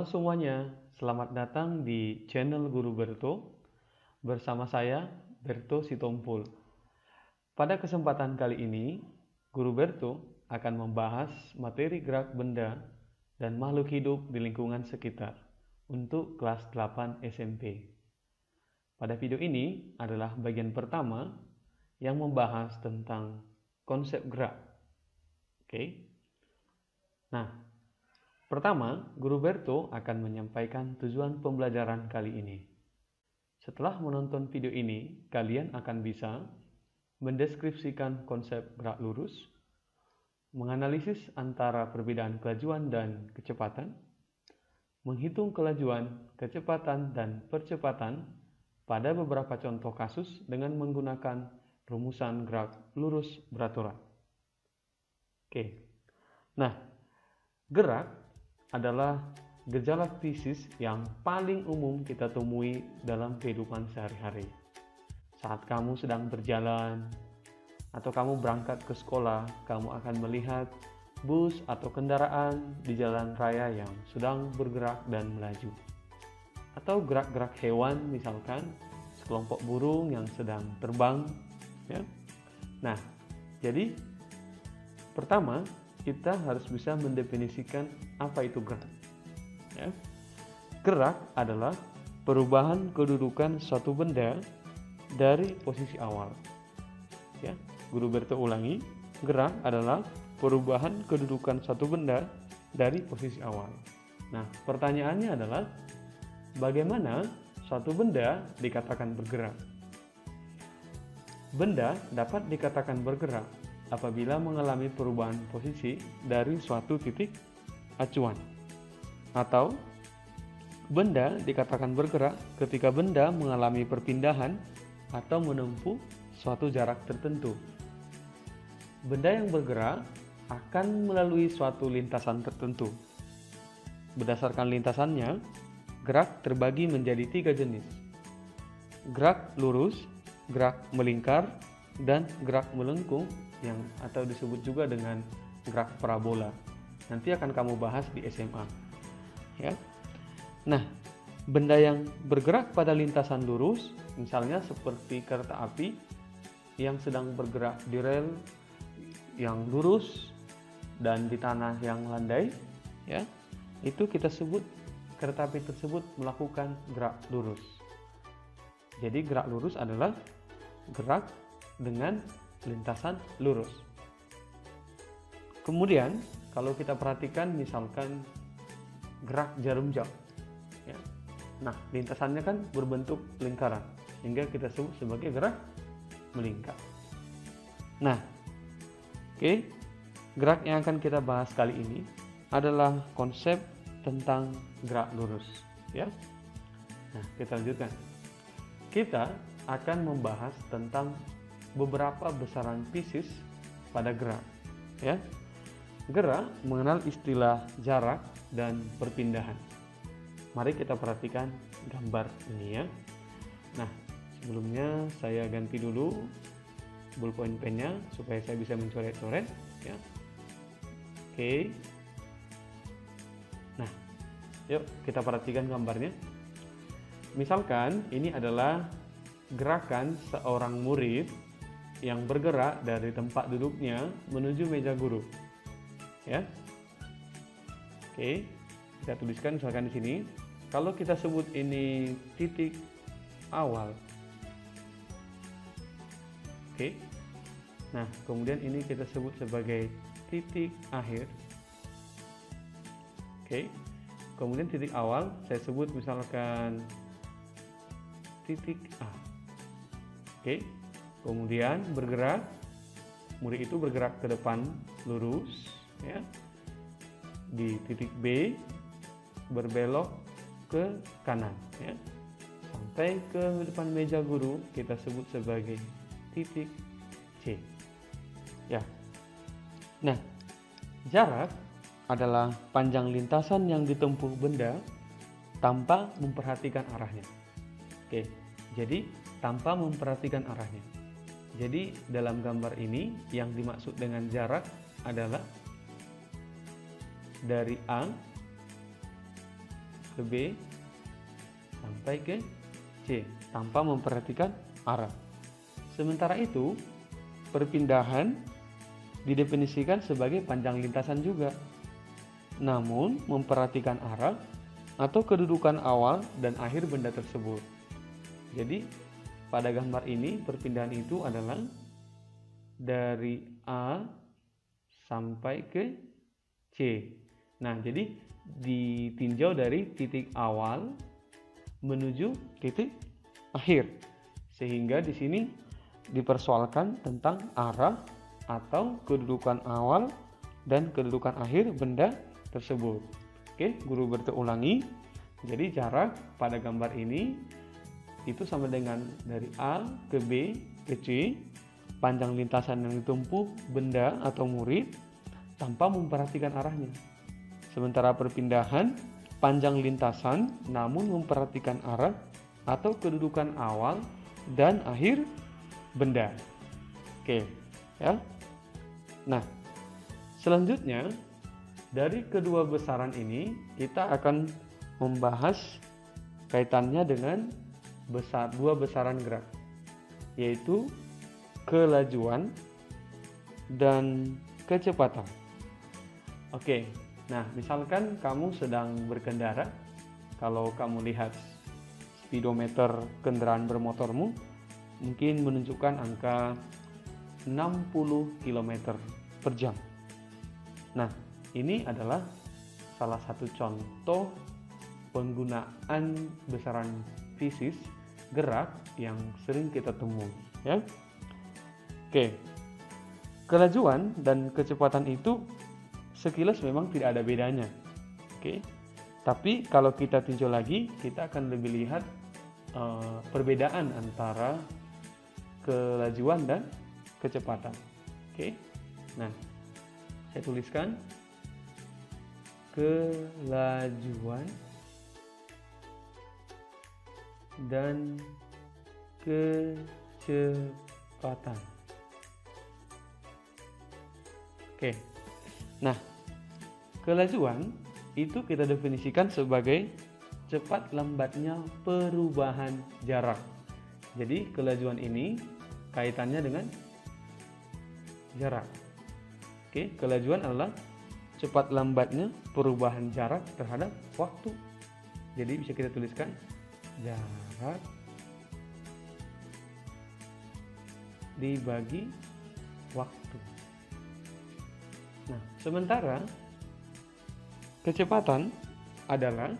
Halo semuanya, selamat datang di channel Guru Berto bersama saya Berto Sitompul. Pada kesempatan kali ini, Guru Berto akan membahas materi gerak benda dan makhluk hidup di lingkungan sekitar untuk kelas 8 SMP. Pada video ini adalah bagian pertama yang membahas tentang konsep gerak. Oke. Nah, pertama, Guru Berto akan menyampaikan tujuan pembelajaran kali ini. Setelah menonton video ini, kalian akan bisa mendeskripsikan konsep gerak lurus, menganalisis antara perbedaan kelajuan dan kecepatan, menghitung kelajuan, kecepatan, dan percepatan pada beberapa contoh kasus dengan menggunakan rumusan gerak lurus beraturan. Oke. Nah, gerak adalah gejala fisis yang paling umum kita temui dalam kehidupan sehari-hari. Saat kamu sedang berjalan atau kamu berangkat ke sekolah, kamu akan melihat bus atau kendaraan di jalan raya yang sedang bergerak dan melaju. Atau gerak-gerak hewan, misalkan sekelompok burung yang sedang terbang, ya. Nah, jadi pertama kita harus bisa mendefinisikan apa itu gerak. Ya. Gerak adalah perubahan kedudukan suatu benda dari posisi awal. Ya, Guru Berto ulangi, gerak adalah perubahan kedudukan suatu benda dari posisi awal. Nah, pertanyaannya adalah bagaimana suatu benda dikatakan bergerak? Benda dapat dikatakan bergerak apabila mengalami perubahan posisi dari suatu titik acuan, atau benda dikatakan bergerak ketika benda mengalami perpindahan atau menempuh suatu jarak tertentu. Benda yang bergerak akan melalui suatu lintasan tertentu. Berdasarkan lintasannya, gerak terbagi menjadi 3 jenis: gerak lurus, gerak melingkar, dan gerak melengkung, yang atau disebut juga dengan gerak parabola. Nanti akan kamu bahas di SMA. Ya. Nah, benda yang bergerak pada lintasan lurus, misalnya seperti kereta api yang sedang bergerak di rel yang lurus dan di tanah yang landai, ya, itu kita sebut kereta api tersebut melakukan gerak lurus. Jadi gerak lurus adalah gerak dengan lintasan lurus. Kemudian kalau kita perhatikan misalkan gerak jarum jam, ya. Nah, lintasannya kan berbentuk lingkaran, sehingga kita sebut sebagai gerak melingkar. Nah, oke, gerak yang akan kita bahas kali ini adalah konsep tentang gerak lurus, ya. Nah, kita lanjutkan. Kita akan membahas tentang beberapa besaran fisis pada gerak, ya. Gerak mengenal istilah jarak dan perpindahan. Mari kita perhatikan gambar ini, ya. Nah, sebelumnya saya ganti dulu ballpoint pennya supaya saya bisa mencoret-coret, ya. Oke. Nah, yuk kita perhatikan gambarnya. Misalkan ini adalah gerakan seorang murid yang bergerak dari tempat duduknya menuju meja guru, ya. Oke, kita tuliskan misalkan di sini. Kalau kita sebut ini titik awal, oke. Nah, kemudian ini kita sebut sebagai titik akhir, oke. Kemudian titik awal saya sebut misalkan titik A, oke. Kemudian bergerak, murid itu bergerak ke depan lurus, ya. Di titik B berbelok ke kanan, ya. Sampai ke depan meja guru kita sebut sebagai titik C, ya. Nah, jarak adalah panjang lintasan yang ditempuh benda tanpa memperhatikan arahnya. Oke, jadi tanpa memperhatikan arahnya. Jadi dalam gambar ini yang dimaksud dengan jarak adalah dari A ke B sampai ke C tanpa memperhatikan arah. Sementara itu, perpindahan didefinisikan sebagai panjang lintasan juga, namun memperhatikan arah atau kedudukan awal dan akhir benda tersebut. Jadi, pada gambar ini perpindahan itu adalah dari A sampai ke C. Nah, jadi ditinjau dari titik awal menuju titik akhir. Sehingga di sini dipersoalkan tentang arah atau kedudukan awal dan kedudukan akhir benda tersebut. Oke, guru ulangi. Jadi jarak pada gambar ini itu sama dengan dari A ke B ke C, panjang lintasan yang ditempuh benda atau murid tanpa memperhatikan arahnya. Sementara perpindahan panjang lintasan namun memperhatikan arah atau kedudukan awal dan akhir benda. Oke, ya. Nah, selanjutnya dari kedua besaran ini kita akan membahas kaitannya dengan dua besaran gerak, yaitu kelajuan dan kecepatan. Oke, nah misalkan kamu sedang berkendara, kalau kamu lihat speedometer kendaraan bermotormu mungkin menunjukkan angka 60 km per jam. Nah, ini adalah salah satu contoh penggunaan besaran fisis gerak yang sering kita temui, ya. Oke. Kelajuan dan kecepatan itu sekilas memang tidak ada bedanya. Oke. Tapi kalau kita tinjau lagi, kita akan lebih lihat perbedaan antara kelajuan dan kecepatan. Oke. Nah, saya tuliskan kelajuan dan kecepatan. Oke. Nah, kelajuan itu kita definisikan sebagai cepat lambatnya perubahan jarak. Jadi kelajuan ini kaitannya dengan jarak. Oke, kelajuan adalah cepat lambatnya perubahan jarak terhadap waktu. Jadi bisa kita tuliskan jarak dibagi waktu. Nah, sementara kecepatan adalah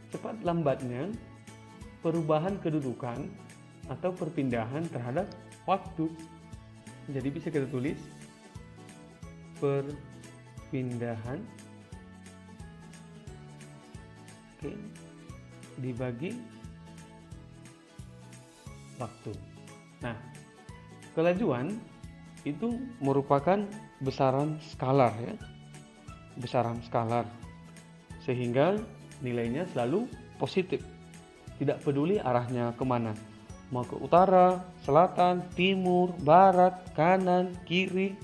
cepat lambatnya perubahan kedudukan atau perpindahan terhadap waktu. Jadi bisa kita tulis perpindahan dibagi waktu. Nah, kelajuan itu merupakan besaran skalar, ya. Besaran skalar. Sehingga nilainya selalu positif. Tidak peduli arahnya kemana. Mau ke utara, selatan, timur, barat, kanan, kiri,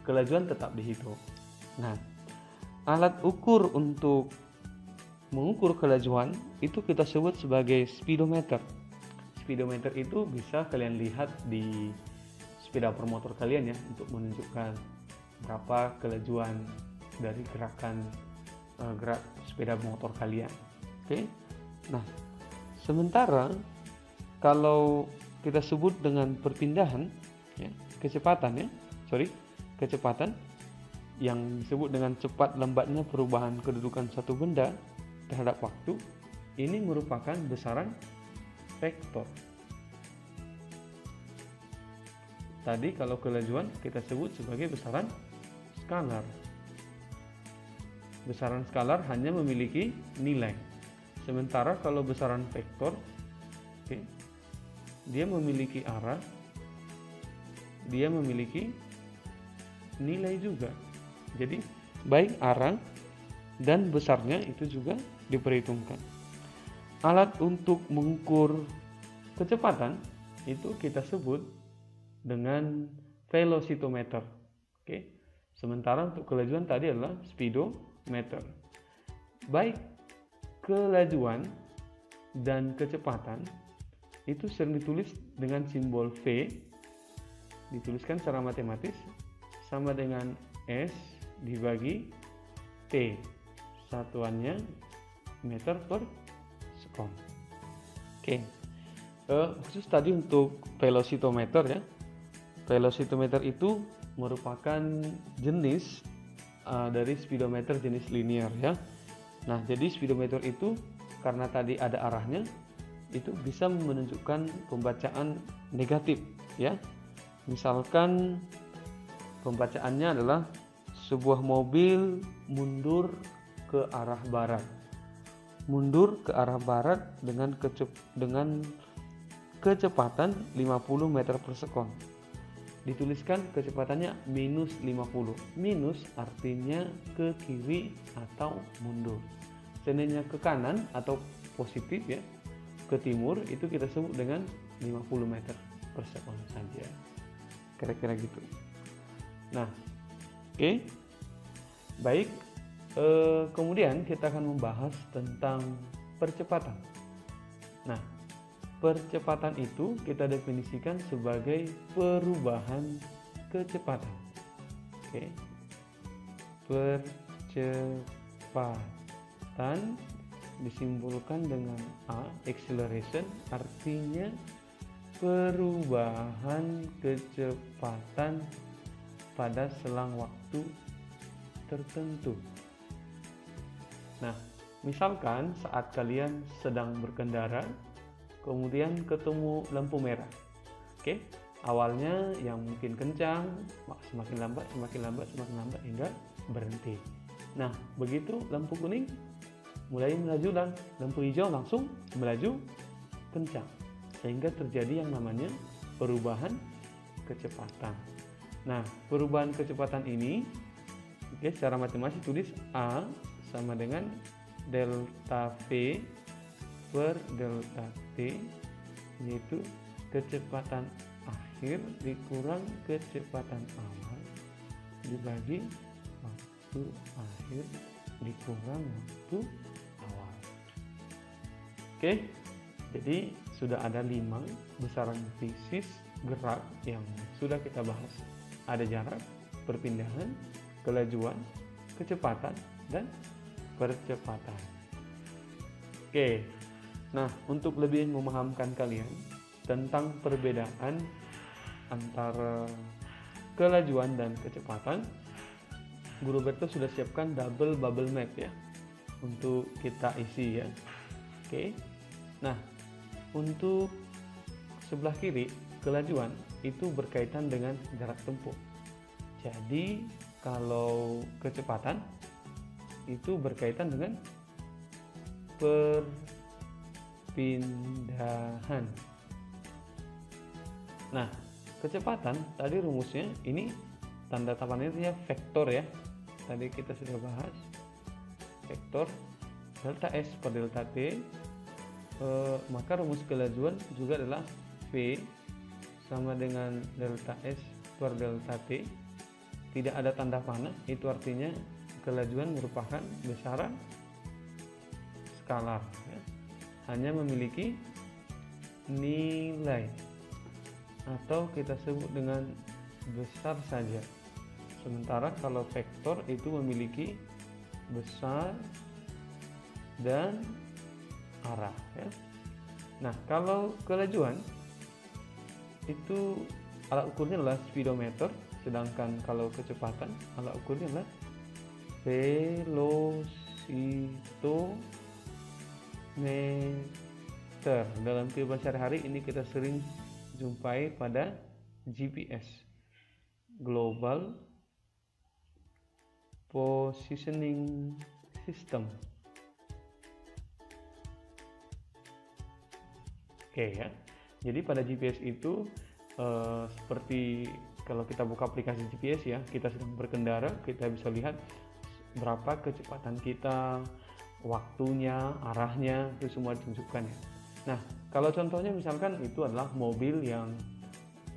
kelajuan tetap dihitung. Nah, alat ukur untuk mengukur kelajuan itu kita sebut sebagai speedometer. Speedometer itu bisa kalian lihat di sepeda motor kalian, ya, untuk menunjukkan berapa kelajuan dari gerak sepeda motor kalian. Oke. Nah, sementara kalau kita sebut dengan perpindahan, ya, kecepatan yang disebut dengan cepat lambatnya perubahan kedudukan satu benda terhadap waktu, ini merupakan besaran vektor. Tadi kalau kelajuan kita sebut sebagai besaran skalar. Besaran skalar hanya memiliki nilai. Sementara kalau besaran vektor, dia memiliki arah, dia memiliki nilai juga. Jadi baik arah dan besarnya itu juga diperhitungkan. Alat untuk mengukur kecepatan itu kita sebut dengan velocitometer. Sementara untuk kelajuan tadi adalah speedometer. Baik kelajuan dan kecepatan itu sering ditulis dengan simbol V, dituliskan secara matematis sama dengan S dibagi T, satuannya meter per sekon. Oke, khusus tadi untuk velocitometer ya. Velocitometer itu merupakan jenis dari speedometer jenis linear ya. Nah, jadi speedometer itu karena tadi ada arahnya, itu bisa menunjukkan pembacaan negatif ya. Misalkan pembacaannya adalah sebuah mobil mundur ke arah barat. Mundur ke arah barat dengan kecepatan 50 meter per sekon. Dituliskan kecepatannya minus 50. Minus artinya ke kiri atau mundur. Seandainya ke kanan atau positif ya, ke timur, itu kita sebut dengan 50 meter per sekon saja. Kira-kira gitu. Nah, oke. Baik, kemudian kita akan membahas tentang percepatan. Nah, percepatan itu kita definisikan sebagai perubahan kecepatan. Oke. Percepatan disimbolkan dengan A, acceleration, artinya perubahan kecepatan pada selang waktu tertentu. Nah, misalkan saat kalian sedang berkendara kemudian ketemu lampu merah. Oke, awalnya yang mungkin kencang, semakin lambat hingga berhenti. Nah, begitu lampu kuning mulai melaju dan lampu hijau langsung melaju kencang, sehingga terjadi yang namanya perubahan kecepatan. Nah, perubahan kecepatan ini secara matematis tulis A sama dengan delta V per delta T, yaitu kecepatan akhir dikurang kecepatan awal dibagi waktu akhir dikurang waktu awal. Oke, jadi sudah ada 5 besaran fisis gerak yang sudah kita bahas. Ada jarak, perpindahan, kelajuan, kecepatan, dan percepatan. Oke. Nah, untuk lebih memahamkan kalian tentang perbedaan antara kelajuan dan kecepatan, Guru Berto sudah siapkan double bubble map ya untuk kita isi ya. Oke. Nah, untuk sebelah kiri kelajuan itu berkaitan dengan jarak tempuh. Jadi, kalau kecepatan itu berkaitan dengan perpindahan. Nah, kecepatan tadi rumusnya ini tanda tandanya vektor ya. Tadi kita sudah bahas vektor delta S per delta T. Maka rumus kelajuan juga adalah V sama dengan delta S per delta T. Tidak ada tanda panah, itu artinya kelajuan merupakan besaran skalar ya. Hanya memiliki nilai atau kita sebut dengan besar saja. Sementara kalau vektor itu memiliki besar dan arah ya. Nah, kalau kelajuan itu alat ukurnya adalah speedometer, sedangkan kalau kecepatan alat ukurnya adalah velocitometer. Dalam kehidupan sehari-hari ini kita sering jumpai pada GPS, Global Positioning System. Oke ya. Jadi pada GPS itu seperti kalau kita buka aplikasi GPS ya, kita sedang berkendara, kita bisa lihat berapa kecepatan kita, waktunya, arahnya, itu semua ditunjukkan ya. Nah, kalau contohnya misalkan itu adalah mobil yang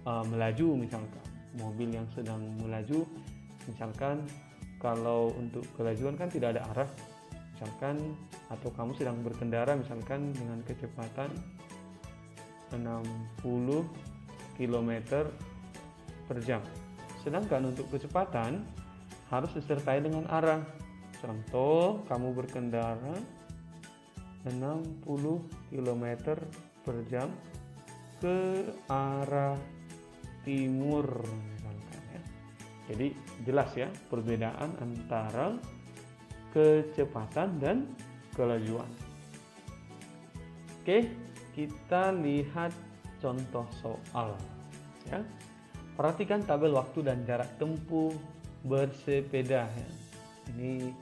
melaju, misalkan mobil yang sedang melaju, misalkan kalau untuk kelajuan kan tidak ada arah, misalkan atau kamu sedang berkendara misalkan dengan kecepatan 60 km per jam. Sedangkan untuk kecepatan harus disertai dengan arah. Contoh, kamu berkendara 60 km per jam ke arah timur misalkan ya. Jadi jelas ya perbedaan antara kecepatan dan kelajuan. Oke, kita lihat contoh soal ya. Perhatikan tabel waktu dan jarak tempuh bersepeda ya. Ini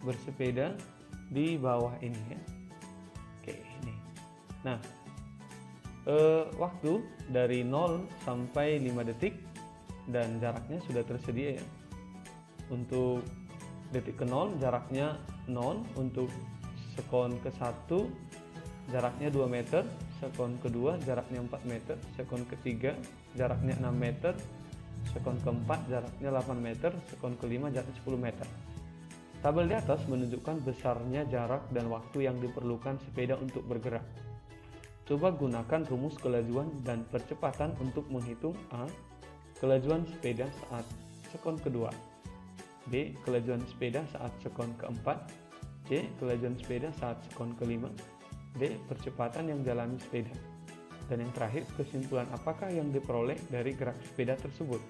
bersepeda di bawah ini ya. Oke, ini. Nah, waktu dari 0 sampai 5 detik dan jaraknya sudah tersedia ya. Untuk detik ke 0 jaraknya 0, untuk sekon ke 1 jaraknya 2 meter, sekon kedua jaraknya 4 meter, sekon ketiga jaraknya 6 meter, sekon keempat jaraknya 8 meter, sekon kelima jaraknya 10 meter. Tabel di atas menunjukkan besarnya jarak dan waktu yang diperlukan sepeda untuk bergerak. Coba gunakan rumus kelajuan dan percepatan untuk menghitung A. Kelajuan sepeda saat sekon kedua, B. Kelajuan sepeda saat sekon keempat, C. Kelajuan sepeda saat sekon kelima, D. Percepatan yang dialami sepeda. Dan yang terakhir, kesimpulan apakah yang diperoleh dari gerak sepeda tersebut.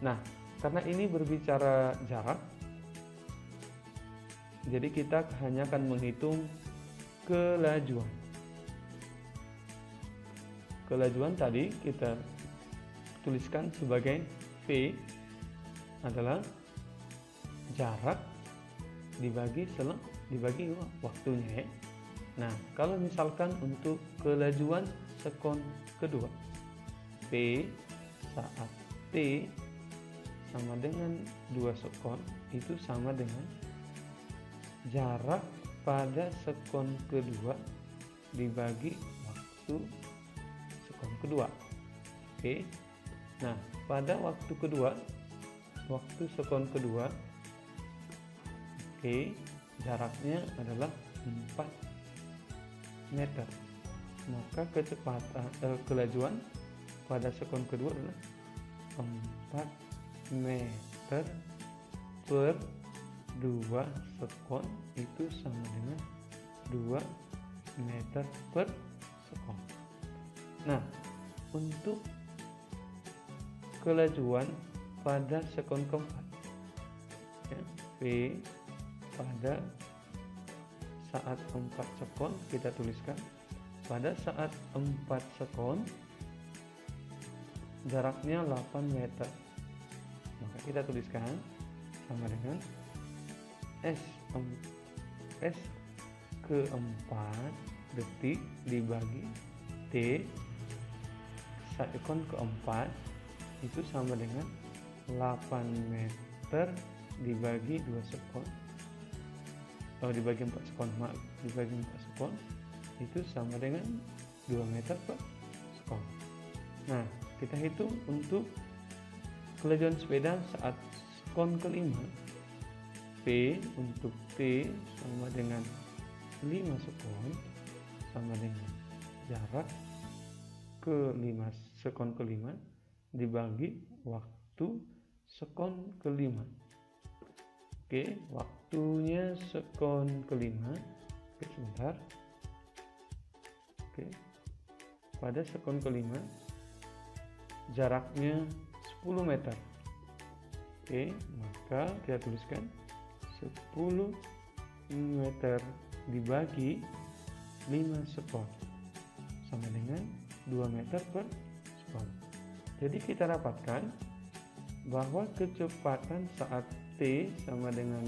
Nah, karena ini berbicara jarak, jadi kita hanya akan menghitung kelajuan. Kelajuan tadi kita tuliskan sebagai V adalah jarak dibagi waktunya ya. Nah, kalau misalkan untuk kelajuan sekon kedua, P saat T sama dengan 2 sekon itu sama dengan jarak pada sekon kedua dibagi waktu sekon kedua. Oke. Nah, pada waktu kedua, waktu sekon kedua, oke, jaraknya adalah 4 meter. Maka kecepatan kelajuan pada sekon kedua adalah 4 meter per 2 sekon itu sama dengan 2 meter per sekon. Nah, untuk kelajuan pada sekon keempat ya, V pada saat 4 sekon kita tuliskan pada saat 4 sekon jaraknya 8 meter, maka kita tuliskan sama dengan S keempat detik dibagi T sekon keempat itu sama dengan 8 meter dibagi 2 sekon dibagi 4 sekon, dibagi 4 sekon itu sama dengan 2 meter per sekon. Nah, kita hitung untuk kelajuan sepeda saat sekon kelima, P untuk T sama dengan 5 sekon sama dengan jarak ke-5 sekon kelima dibagi waktu sekon kelima. Oke, waktunya sekon kelima. Oke, sebentar. Oke, pada sekon kelima jaraknya 10 meter. Oke, maka kita tuliskan 10 meter dibagi 5 sekon sama dengan 2 meter per sekon. Jadi kita dapatkan bahwa kecepatan saat T sama dengan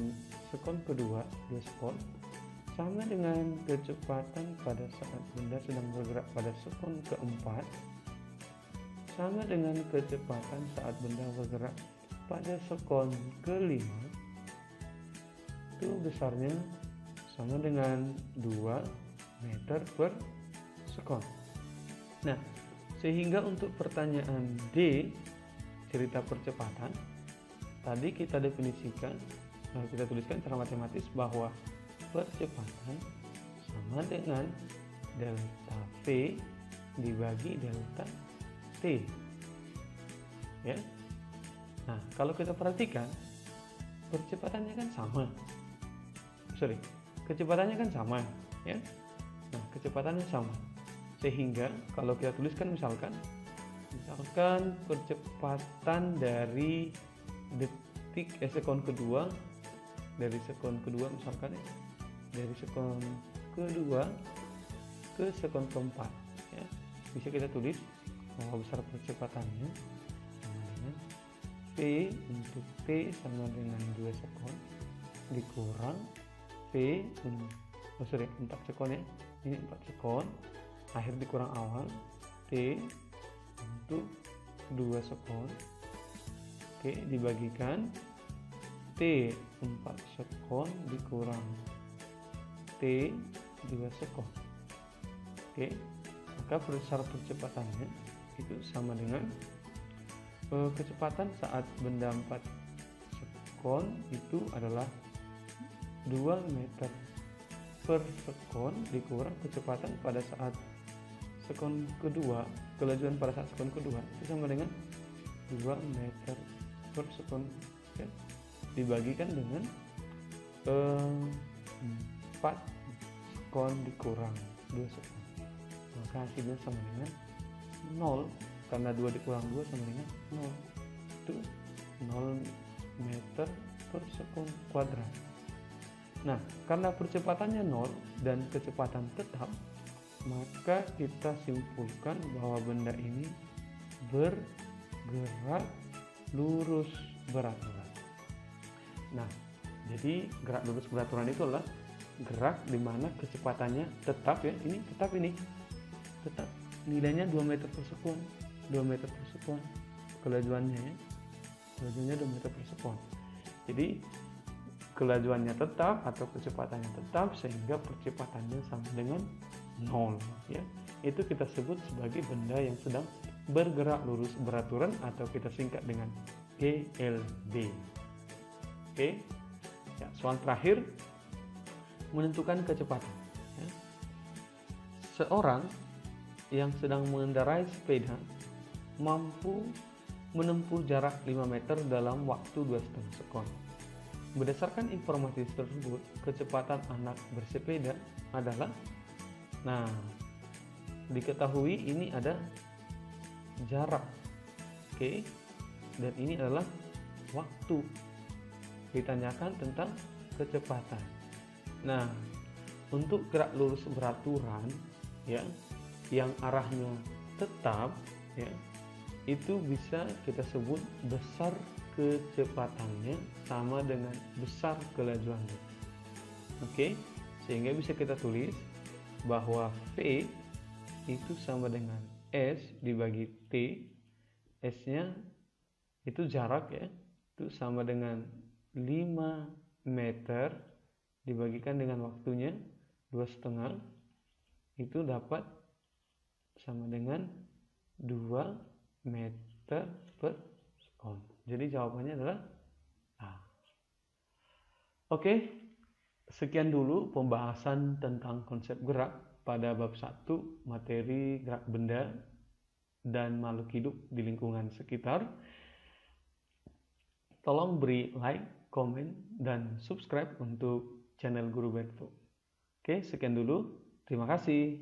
sekon kedua 2 sekon sama dengan kecepatan pada saat benda sedang bergerak pada sekon keempat sama dengan kecepatan saat benda bergerak pada sekon kelima itu besarnya sama dengan 2 meter per sekon. Nah, sehingga untuk pertanyaan D, cerita percepatan, tadi kita definisikan, kita tuliskan secara matematis bahwa percepatan sama dengan delta V dibagi delta T. Ya. Nah, kalau kita perhatikan kecepatannya kan sama. Kecepatannya kan sama, ya. Nah, kecepatannya sama. Sehingga kalau kita tuliskan misalkan percepatan dari sekon kedua misalkan ya, dari sekon kedua ke sekon keempat, ya. Bisa kita tulis bahwa besar percepatannya sama dengan V untuk T sama dengan 2 sekon dikurang V 4 sekon ya, ini 4 sekon akhir dikurang awal T untuk 2 sekon, oke, dibagikan T 4 sekon dikurang T 2 sekon. Oke, maka besar percepatannya itu sama dengan kecepatan saat benda 4 sekon itu adalah 2 meter per sekon dikurang kecepatan pada saat sekon kedua, kelajuan pada saat sekon kedua itu sama dengan 2 meter per sekon, ya, dibagikan dengan 4 sekon dikurang 2 sekon, maka hasilnya sama dengan 0, karena 2 dikurang 2 sama dengan 0, itu 0 meter per sekon kuadrat. Nah, karena percepatannya 0 dan kecepatan tetap, maka kita simpulkan bahwa benda ini bergerak lurus beraturan. Nah, jadi gerak lurus beraturan itu adalah gerak di mana kecepatannya tetap, ya, ini tetap nilainya 2 meter per sekon, 2 meter per sekon kelajuannya, ya. Kelajuannya 2 meter per sekon. Jadi kelajuannya tetap atau kecepatannya tetap sehingga percepatannya sama dengan 0, ya. Itu kita sebut sebagai benda yang sedang bergerak lurus beraturan atau kita singkat dengan GLB. Oke. Ya, soal terakhir, menentukan kecepatan, ya. Seorang yang sedang mengendarai sepeda mampu menempuh jarak 5 meter dalam waktu 2,5 sekon. Berdasarkan informasi tersebut, kecepatan anak bersepeda adalah, nah, diketahui ini ada jarak, oke, dan ini adalah waktu. Ditanyakan tentang kecepatan. Nah, untuk gerak lurus beraturan, ya, yang arahnya tetap, ya, itu bisa kita sebut besar kecepatannya sama dengan besar kelajuannya. Oke, sehingga bisa kita tulis bahwa V itu sama dengan S dibagi T. S-nya itu jarak, ya, itu sama dengan 5 meter dibagikan dengan waktunya 2,5, itu dapat sama dengan 2 meter per sekon. Jadi jawabannya adalah A. Oke, sekian dulu pembahasan tentang konsep gerak pada bab 1 materi gerak benda dan makhluk hidup di lingkungan sekitar. Tolong beri like, komen, dan subscribe untuk channel Guru Berto. Oke, sekian dulu. Terima kasih.